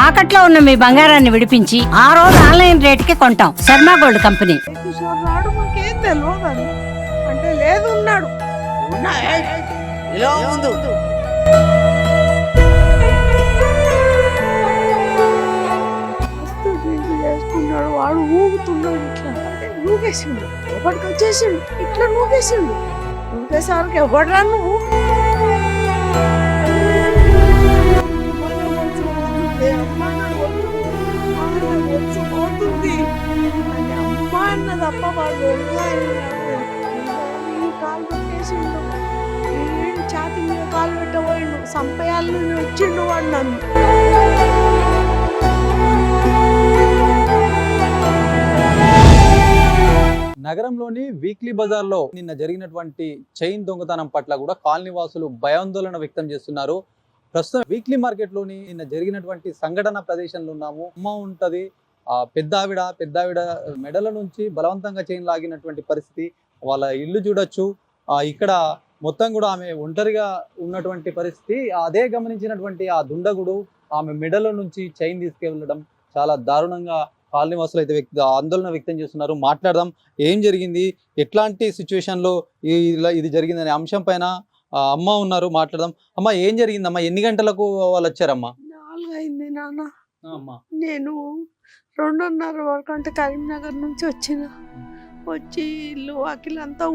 తాకట్లో ఉన్న మీ బంగారాన్ని విడిపించి ఆ రోజు ఆన్లైన్ రేటుకి కొంటాం. Sharma gold company. కిషోర్ రాడు మాకేం తెలియదు అంటే లేదు ఉన్నాడు ఇలా ముందు మస్తు డ్రింక్ చేసుకున్నాడు వాడు ఊగుతున్నాడు ఇట్లా అంటే నూగేసిండు ఎవరికి వచ్చేసిండు ఇట్లా నూగేసిండు నూగేసరికి ఎవడరా నువ్వు పోతుంది అని అమ్మ అన్న తప్ప వాడు కాలు పెట్టేసిండు ఛాతి మీద కాలు పెట్టబోయిండు సంపయాలు వచ్చిండు వాడు నన్ను. నగరంలోని వీక్లీ బజార్లో నిన్న జరిగినటువంటి చైన్ దొంగతనం పట్ల కూడా కాలనీ వాసులు భయాందోళన వ్యక్తం చేస్తున్నారు. ప్రస్తుతం వీక్లీ మార్కెట్లోని నిన్న జరిగినటువంటి సంఘటన ప్రదేశంలో ఉన్నాము. అమ్మ ఉంటది, పెద్ద ఆవిడ మెడల నుంచి బలవంతంగా చైన్ లాగినటువంటి పరిస్థితి. వాళ్ళ ఇల్లు చూడొచ్చు, ఇక్కడ మొత్తం కూడా ఆమె ఒంటరిగా ఉన్నటువంటి పరిస్థితి. అదే గమనించినటువంటి ఆ దుండగుడు ఆమె మెడల నుంచి చైన్ తీసుకెళ్ళడం చాలా దారుణంగా కాలనీ వాసులు అయితే ఆందోళన వ్యక్తం చేస్తున్నారు. మాట్లాడదాం, ఏం జరిగింది, ఎట్లాంటి సిచ్యువేషన్లో ఇది జరిగిందనే అంశం పైన అమ్మ ఉన్నారు, మాట్లాడదాం. అమ్మ, ఏం జరిగిందమ్మా? ఎన్ని గంటలకు వాళ్ళు వచ్చారమ్మా? 4 అయింది నాన్న. నేను 2:30 వరకు అంటే కరీంనగర్ నుంచి వచ్చి ఇల్లు వాకిలంతా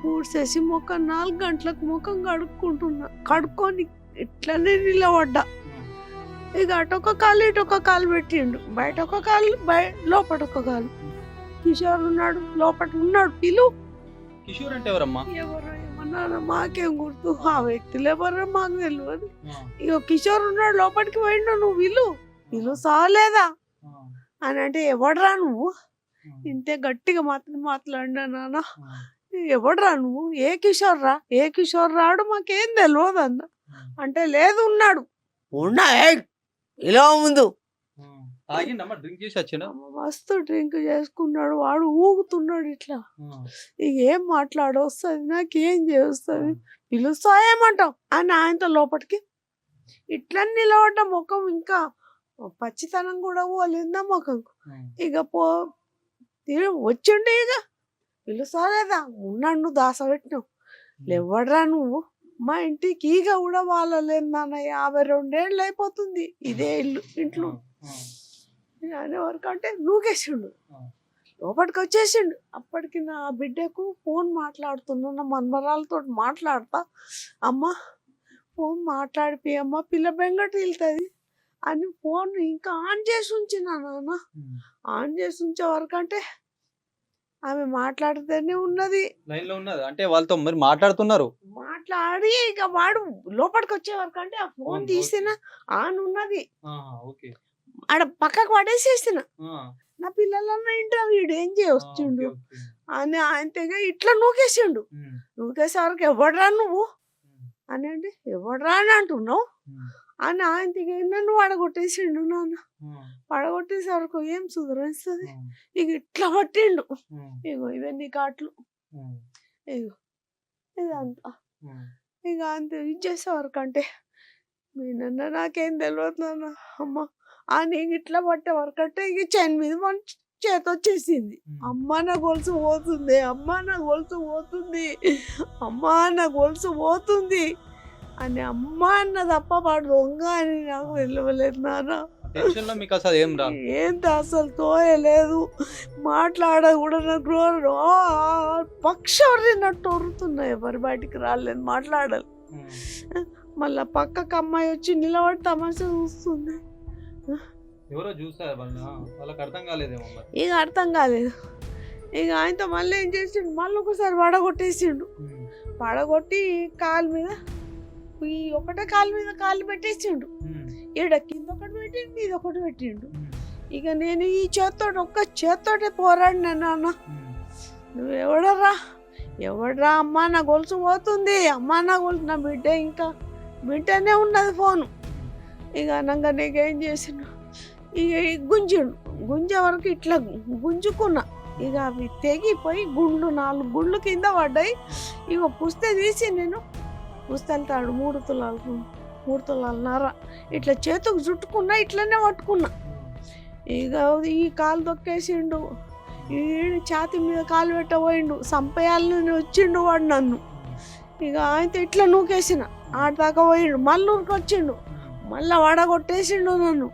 ఊడ్చేసి ముఖం 4 గంటలకు ముఖం కడుక్కొని ఇట్లనే నిలబడ్డా. ఇక అటొక కాలు ఇటొక కాలు పెట్టిండు, బయట ఒక కాలు లోపల ఒక కాలు. కిషోర్ ఉన్నాడు, లోపల ఉన్నాడు. కిషోర్ అంటే ఎవరమ్మా? ఎవరో ఏమన్నా మాకేం గుర్తు, ఆ వ్యక్తులు ఎవరో మాకు తెలియదు. ఇక కిషోర్ ఉన్నాడు, లోపలికి పోయిండు. నువ్వు వీళ్ళు సాలేదా అని అంటే ఎవడరా నువ్వు? ఇంతే గట్టిగా మాట్లాడినా నాన్న. ఎవడరా నువ్వు? ఏ కిషోర్ రాడు మాకేం తెలియదు అంటే లేదు ఉన్నాడు ఇలా ముందు మస్తు డ్రింక్ చేసుకున్నాడు వాడు ఊగుతున్నాడు ఇట్లా. ఇక ఏం మాట్లాడొస్తుంది, నాకేం చేస్తుంది, పిలుస్తా ఏమంటావు అని ఆయనతో లోపలికి ఇట్లా నిలబడ్డ ముఖం ఇంకా పచ్చితనం కూడా పోలేదా ముఖంకు. ఇక వచ్చిండే ఇక పిలుస్తా లేదా ఉన్నాడు దాసపెట్టినావు లేవడరా నువ్వు. మా ఇంటికి ఈగ కూడా వాళ్ళలేదు నాన్న. 52 ఏళ్ళు అయిపోతుంది ఇదే ఇంట్లో అనే వరకు అంటే నూగేసిండు, లోపలికి వచ్చేసిండు. అప్పటికి నా బిడ్డకు ఫోన్ మాట్లాడుతున్నా, నా మన్మరాలతో మాట్లాడతా. అమ్మ ఫోన్ మాట్లాడిపోయి అమ్మ పిల్ల బెంగటి వెళ్తుంది అని ఫోన్ ఇంకా ఆన్ చేసి ఉంచిన నాన్న. ఆన్ చేసి ఉంచే వరకు అంటే ఆమె మాట్లాడితేనే ఉన్నది, లైన్ లో ఉన్నది అంటే వాళ్ళతో మరి మాట్లాడి ఇక వాడు లోపలికి వచ్చే వరకు అంటే ఆ ఫోన్ తీసిన ఆన్ ఉన్నది. ఆడ పక్కకు పడేసేసిన. నా పిల్లలన్న ఇంట్లో వీడు ఏం చేయొచ్చిండు అని ఆయన ఇట్లా నూకేసిండు. నూకేసే వరకు ఎవడరా నువ్వు అని అంటే ఎవడరా అని అంటున్నావు అని ఆయన నన్ను పడగొట్టేసిండు నాన్న. పడగొట్టేసే వరకు ఏం సుధరిస్తుంది. ఇక ఇట్లా పట్టిండు. ఇగో ఇవన్నీ కాట్లు, ఇగో ఇదంతా. ఇక అంత ఇది చేసే వరకు అంటే నేనన్నా నాకేం తెలియదు నాన్న. అమ్మ నీకు ఇట్లా పట్టే వరకు అంటే ఇక చైన్ మీద మన చేతి వచ్చేసింది. అమ్మ నా గొలుసు పోతుంది, అమ్మ నా గొలుసు పోతుంది, అమ్మ నా గొలుసు పోతుంది అని అమ్మ అన్న తప్ప వాడు దొంగ అని నాకు వెళ్ళలేదు నాన్న. ఏంటి అసలు తోయలేదు, మాట్లాడ కూడా నాకు పక్షినట్టు వరుతున్నాయి. ఎవరి బయటికి రాలేదు, మాట్లాడాలి. మళ్ళా పక్కకు అమ్మాయి వచ్చి నిలబడి తమాషా చూస్తుంది. ఇక అర్థం కాలేదు. ఇక ఆయనతో మళ్ళీ ఏం చేసిండు, మళ్ళీ ఒకసారి పడగొట్టేసిండు. పడగొట్టి కాలు మీద ఈ ఒకటే కాలు మీద కాలు పెట్టేసిండు. ఈడ కింద ఒకటి పెట్టిండు, మీద ఒకటి పెట్టిండు. ఇక నేను ఈ ఒక్క చేత్తోటే పోరాడినా నాన్న. నువ్వు ఎవడరా అమ్మ నా గొలుసు పోతుంది, అమ్మ నా గొలుసు. నా బిడ్డ ఇంకా బిడ్డనే ఉన్నది ఫోను. ఇక అనగా నీకేం చేసిండు, ఇక గుంజే వరకు ఇట్లా గుంజుకున్నా. ఇక అవి తెగిపోయి 4 గుండ్లు కింద పడ్డాయి. ఇక పుస్తే తీసి నేను పుస్తెళ్తాడు 3 తులాలకు మూర్తలన్నారా ఇట్లా చేతుకు చుట్టుకున్నా ఇట్లనే పట్టుకున్నా. ఇక ఈ కాలు తొక్కేసిండు, ఈ ఛాతి మీద కాలు పెట్టబోయిండు, చంపేయాలని వచ్చిండు వాడు నన్ను. ఇక ఆయనతో ఇట్లా నూకేసిన, ఆడదాకా పోయిండు, మళ్ళీ ఊరికొచ్చిండు, మళ్ళీ వడగొట్టేసిండు నన్ను.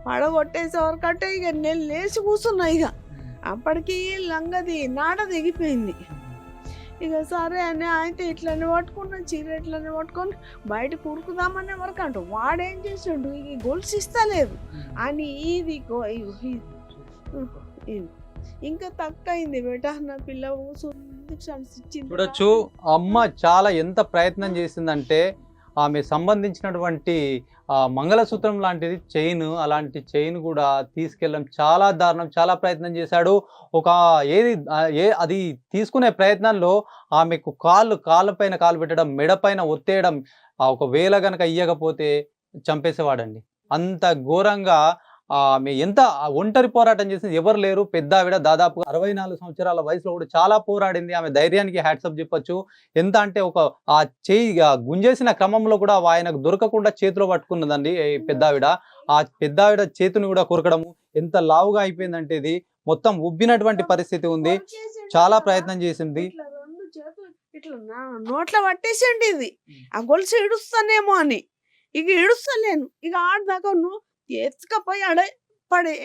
వడగొట్టేసే వరకంటే ఇక నేను లేచి కూర్చున్నా. ఇక అప్పటికి లంగది నాడ దిగిపోయింది. ఇక సరే అని ఆయనతో ఇట్లనే పట్టుకున్నా, చీర ఇట్లనే పట్టుకొని బయటకు ఉడుకుదామనే వరకు అంటూ వాడేం చేసిండు, ఇక గొలుసు ఇస్తలేదు అని ఇది ఇంకా తక్కువ అయింది బేట. నా పిల్ల చూడొచ్చు అమ్మ చాలా ఎంత ప్రయత్నం చేసిందంటే ఆమె సంబంధించినటువంటి మంగళసూత్రం లాంటిది చైన్, అలాంటి చైన్ కూడా తీసుకెళ్ళడం చాలా దారుణం. చాలా ప్రయత్నం చేశాడు. అది తీసుకునే ప్రయత్నంలో ఆమెకు కాళ్ళ పైన కాలు పెట్టడం, మెడ పైన ఒత్తేయడం, ఒకవేళ గనక ఇయ్యకపోతే చంపేసేవాడండి. అంత ఘోరంగా ఆమె ఎంత ఒంటరి పోరాటం చేసింది, ఎవరు లేరు. పెద్ద ఆవిడ దాదాపు 64 సంవత్సరాల వయసులో కూడా చాలా పోరాడింది. ఆమె ధైర్యానికి హ్యాట్సప్ చెప్పొచ్చు. ఎంత అంటే ఆ చేయి గుంజేసిన క్రమంలో కూడా ఆయనకు దొరకకుండా చేతిలో పట్టుకున్నదండి పెద్ద ఆవిడ. ఆ పెద్ద ఆవిడ చేతిని కూడా కొరకడము ఎంత లావుగా అయిపోయిందంటే ఇది మొత్తం ఉబ్బినటువంటి పరిస్థితి ఉంది. చాలా ప్రయత్నం చేసింది. ఇట్లా నోట్లో పట్టేసండి ఇది, ఆ గొలుసు ఇడుస్తానేమో అని. ఇక ఇడుస్తలేను, ఇక ఆడదాకా ఎత్తుకపోయి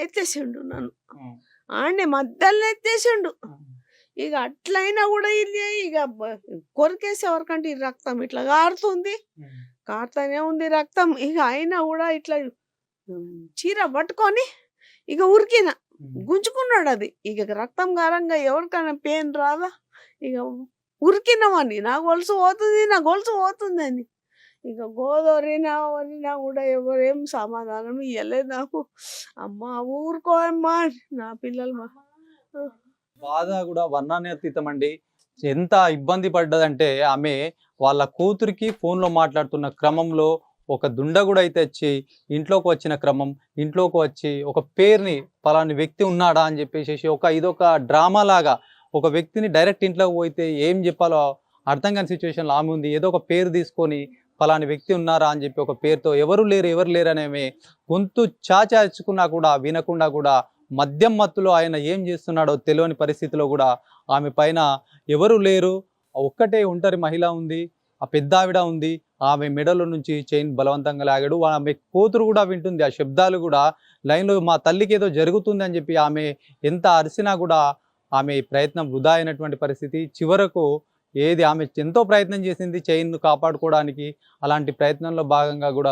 ఎత్తేసిండు నన్ను, ఆడనే మధ్యలో ఎత్తేసిండు. ఇక అట్లయినా కూడా ఇది ఇక కొరికేసే వరకంటే ఈ రక్తం ఇట్లా కారుతూనే ఉంది రక్తం. ఇక అయినా కూడా ఇట్లా చీర పట్టుకొని ఇక ఉరికిన, గుంజుకున్నాడు అది. ఇక రక్తం గారంగా ఎవరికైనా పెయిన్ రాదా, ఇక ఉరికినామని నా గొలుసు పోతుంది అని. ఇక గోదవరినా కూడా ఎవరేం సమాధానం ఇవ్వలేదు నాకు. అమ్మ ఊరుకో అమ్మా, నా పిల్లలు బాధ కూడా వర్ణాతీతం అండి. ఎంత ఇబ్బంది పడ్డదంటే ఆమె వాళ్ళ కూతురికి ఫోన్లో మాట్లాడుతున్న క్రమంలో ఒక దుండగుడు అయితే వచ్చి ఇంట్లోకి వచ్చి ఒక పేరుని పలాని వ్యక్తి ఉన్నాడా అని చెప్పేసి ఇదొక డ్రామా లాగా ఒక వ్యక్తిని డైరెక్ట్ ఇంట్లోకి పోతే ఏం చెప్పాలో అర్థం కాని సిచ్యువేషన్లో ఆమె ఉంది. ఏదో ఒక పేరు తీసుకొని పలాని వ్యక్తి ఉన్నారా అని చెప్పి ఒక పేరుతో ఎవరు లేరు అనేవి గొంతు చాచాచుకున్నా కూడా వినకుండా కూడా మద్యం మత్తులో ఆయన ఏం చేస్తున్నాడో తెలియని పరిస్థితిలో కూడా ఆమె పైన ఎవరు లేరు, ఒక్కటే ఒంటరి మహిళ ఉంది, ఆ పెద్ద ఆవిడ ఉంది. ఆమె మెడలో నుంచి చైన్ బలవంతంగా లాగాడు. ఆమె కూతురు కూడా వింటుంది ఆ శబ్దాలు కూడా. లైన్లో మా తల్లికి ఏదో జరుగుతుంది అని చెప్పి ఆమె ఎంత అరిసినా కూడా ఆమె ప్రయత్నం వృధా అయినటువంటి పరిస్థితి. చివరకు ఆమె ఎంతో ప్రయత్నం చేసింది చైన్ను కాపాడుకోవడానికి. అలాంటి ప్రయత్నంలో భాగంగా కూడా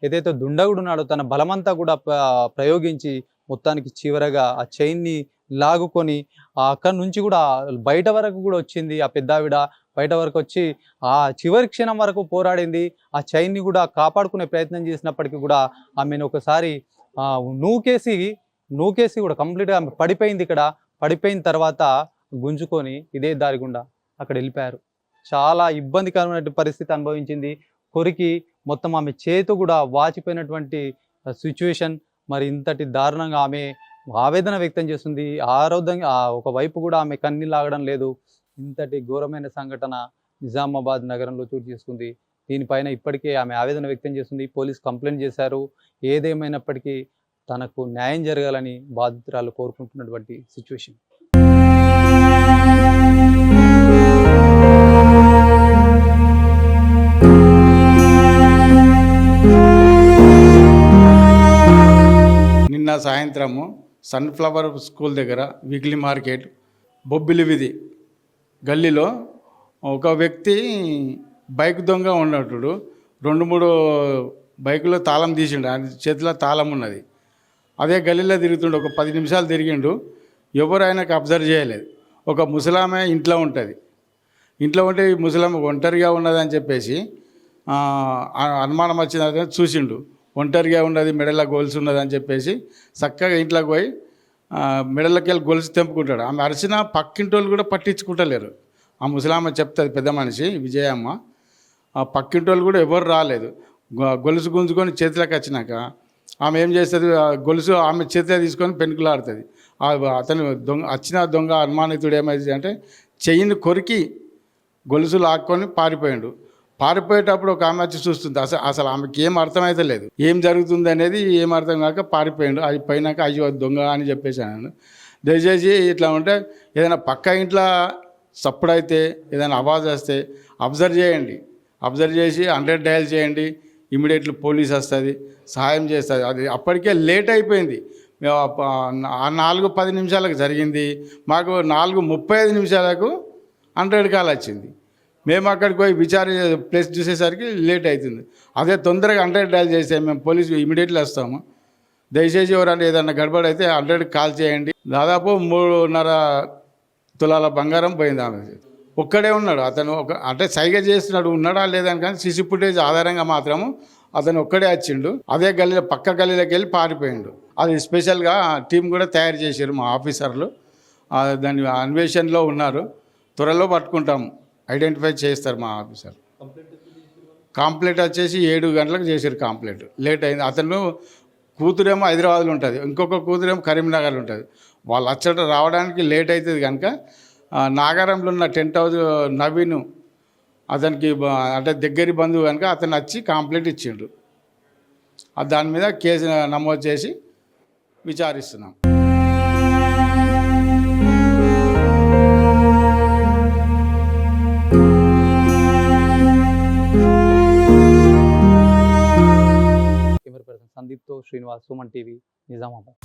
ఏదైతే దుండగుడు ఉన్నాడో తన బలమంతా కూడా ప్రయోగించి మొత్తానికి చివరగా ఆ చైన్ని లాగుకొని అక్కడి నుంచి కూడా బయట వరకు కూడా వచ్చింది. ఆ పెద్ద ఆవిడ బయట వరకు వచ్చి ఆ చివరి క్షణం వరకు పోరాడింది. ఆ చైన్ని కూడా కాపాడుకునే ప్రయత్నం చేసినప్పటికీ కూడా ఆమెను ఒకసారి నూకేసి కూడా కంప్లీట్గా ఆమె పడిపోయింది. పడిపోయిన తర్వాత గుంజుకొని ఇదే దారి గుండా అక్కడ వెళ్ళిపోయారు. చాలా ఇబ్బందికరమైన పరిస్థితి అనుభవించింది. కొరికి మొత్తం ఆమె చేతు కూడా వాచిపోయినటువంటి సిచ్యువేషన్. మరి ఇంతటి దారుణంగా ఆమె ఆవేదన వ్యక్తం చేస్తుంది. ఆరోగ్యంగా ఒకవైపు కూడా ఆమె కన్నీళ్ళు ఆగడం లేదు. ఇంతటి ఘోరమైన సంఘటన నిజామాబాద్ నగరంలో చోటు చేసుకుంది. దీనిపైన ఇప్పటికే ఆమె ఆవేదన వ్యక్తం చేస్తుంది. పోలీస్ కంప్లైంట్ చేశారు. ఏదేమైనప్పటికీ తనకు న్యాయం జరగాలని బాధితురాలు కోరుకుంటున్నటువంటి సిచ్యువేషన్. నిన్న సాయంత్రము సన్ఫ్లవర్ స్కూల్ దగ్గర వీక్లీ మార్కెట్ బొబ్బిలి వీధి గల్లీలో ఒక వ్యక్తి బైక్ దొంగ ఉన్నట్టుడు 2-3 బైకులో తాళం తీసిండు. ఆయన చేతిలో తాళం ఉన్నది. అదే గల్లీలో తిరుగుతుండు. ఒక 10 నిమిషాలు తిరిగిండు. ఎవరు ఆయనకు అబ్జర్వ్ చేయలేదు. ఒక ముసలామె ఇంట్లో ఉంటుంది. ఇంట్లో ఉంటే ఈ ముసలామె ఒంటరిగా ఉన్నదని చెప్పేసి అనుమానం వచ్చిందని చూసిండు. ఒంటరిగా ఉన్నది, మెడల గొలుసు ఉన్నది అని చెప్పేసి చక్కగా ఇంట్లోకి పోయి మెడలకి వెళ్ళి గొలుసు తెంపుకుంటాడు. ఆమె అరిసిన పక్కింటోళ్ళు కూడా పట్టించుకుంటలేరు. ఆ ముసలామె చెప్తుంది, పెద్ద మనిషి విజయమ్మ. ఆ పక్కింటోళ్ళు కూడా ఎవరు రాలేదు. గొలుసు గుంజుకొని చేతిలోకి వచ్చినాక ఆమె ఏం చేస్తుంది, గొలుసు ఆమె చేతిలో తీసుకొని పెనుకులాడుతుంది. అతను దొంగ అనుమానితుడు ఏమైంది అంటే చెయ్యిని కొరికి గొలుసు లాక్కొని పారిపోయాడు. పారిపోయేటప్పుడు ఒక ఆమె వచ్చి చూస్తుంది. అసలు ఆమెకి ఏం అర్థమైతే లేదు, ఏం జరుగుతుంది అనేది ఏం అర్థం కాక పారిపోయిండు. అది పోయినాక అయ్యో దొంగ అని చెప్పేసాను. దయచేసి ఇట్లా ఉంటే ఏదైనా పక్క ఇంట్లో సప్పుడైతే ఏదైనా ఆవాజ్ వస్తే అబ్జర్వ్ చేయండి. అబ్జర్వ్ చేసి 100 డయల్ చేయండి. ఇమీడియట్లీ పోలీస్ వస్తుంది, సహాయం చేస్తుంది. అది అప్పటికే లేట్ అయిపోయింది. మేము 4:10 నిమిషాలకు జరిగింది, మాకు 4:35 నిమిషాలకు 100 కాల్ వచ్చింది. మేము అక్కడికి పోయి ప్లేస్ చూసేసరికి లేట్ అవుతుంది. అదే తొందరగా 100 డయల్ చేస్తే మేము పోలీసు ఇమీడియట్లీ వస్తాము. దయచేసి ఎవరైనా ఏదన్నా గడబడైతే 100 కాల్ చేయండి. దాదాపు 3.5 తులాల బంగారం పోయింది ఆమె. ఒక్కడే ఉన్నాడు అతను, అంటే సైగ చేస్తున్నాడు, ఉన్నాడా లేదని, కానీ సీసీ ఫుటేజ్ ఆధారంగా మాత్రము అతను ఒక్కడే వచ్చిండు. అదే గల్లీలో పక్క గల్లీలోకి వెళ్ళి పారిపోయిండు. అది స్పెషల్గా టీం కూడా తయారు చేశారు మా ఆఫీసర్లు. దాని అన్వేషణలో ఉన్నారు. త్వరలో పట్టుకుంటాము, ఐడెంటిఫై చేస్తారు మా ఆఫీసర్. కంప్లైంట్ వచ్చేసి 7 గంటలకు చేశారు కంప్లైంట్. లేట్ అయింది. అతను కూతురేమో హైదరాబాద్లో ఉంటుంది, ఇంకొక కూతురేమో కరీంనగర్లో ఉంటుంది. వాళ్ళు అచ్చట రావడానికి లేట్ అవుతుంది కనుక నాగారంలో ఉన్న టెంట్ హౌస్ నవీన్ అతనికి అంటే దగ్గరి బంధువు కనుక అతను వచ్చి కంప్లైంట్ ఇచ్చిండు. దాని మీద కేసు నమోదు చేసి విచారిస్తున్నాం. కెమెరా పర్సన్ సందీప్తో శ్రీనివాస్, సుమన్ టీవీ, నిజామాబాద్.